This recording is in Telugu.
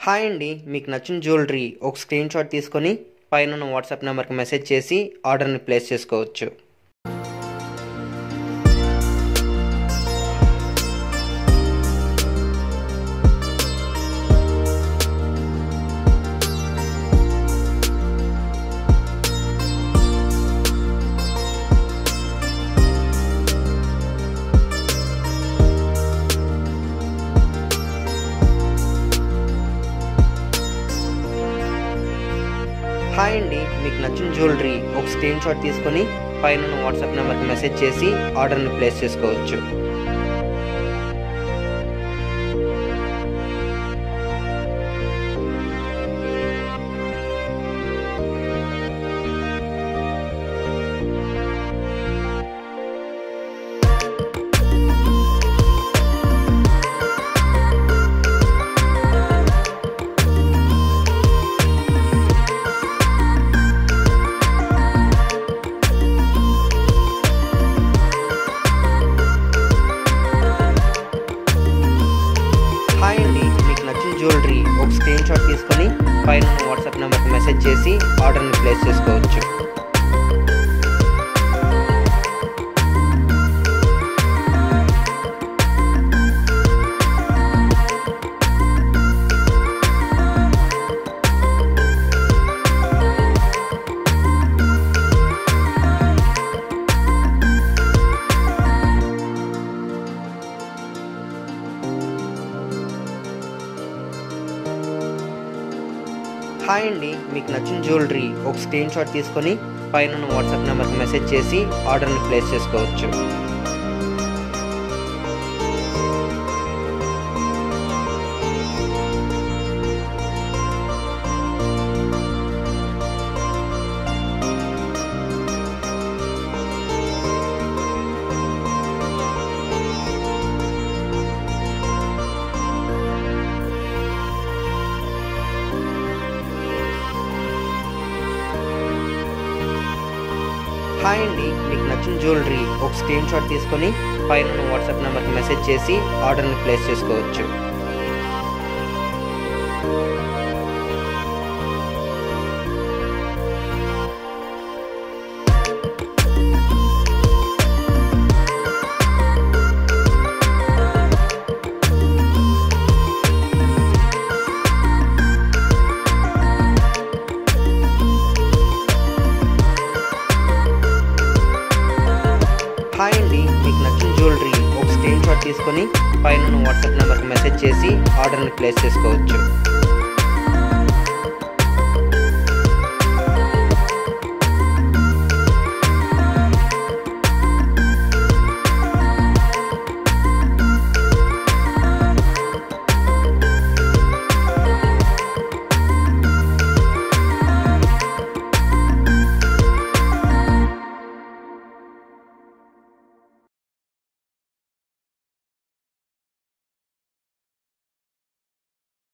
హాయ్ అండి, మీకు నచ్చిన జ్యువెలరీ ఒక స్క్రీన్ షాట్ తీసుకొని పైన ఉన్న వాట్సాప్ నెంబర్కి మెసేజ్ చేసి ఆర్డర్ని ప్లేస్ చేసుకోవచ్చు. హాయ్ అండి, మీకు నచ్చిన జ్యువెలరీ ఒక స్క్రీన్ షాట్ తీసుకొని పైన ఉన్న వాట్సాప్ నెంబర్కి మెసేజ్ చేసి ఆర్డర్ని ప్లేస్ చేసుకోవచ్చు. జ్యువెలరీ ఒక స్క్రీన్ షాట్ తీసుకొని పైన వాట్సాప్ నెంబర్కి మెసేజ్ చేసి ఆర్డర్ని ప్లేస్ చేసుకోవచ్చు. హాయ్ అండి, మీకు నచ్చిన జ్యువెలరీ ఒక స్క్రీన్ షాట్ తీసుకొని పైన ఉన్న వాట్సాప్ నెంబర్కి మెసేజ్ చేసి ఆర్డర్ని ప్లేస్ చేసుకోవచ్చు. హాయ్ అండి, మీకు నచ్చిన జ్యువెలరీ ఒక స్క్రీన్ షాట్ తీసుకొని పైన ఉన్న వాట్సాప్ నెంబర్కి మెసేజ్ చేసి ఆర్డర్ని ప్లేస్ చేసుకోవచ్చు. హాయ్ అండి, మీకు నచ్చిన జ్యువెలరీ ఒక స్క్రీన్ షాట్ తీసుకొని పైన ఉన్న వాట్సాప్ నెంబర్కి మెసేజ్ చేసి ఆర్డర్ని ప్లేస్ చేసుకోవచ్చు.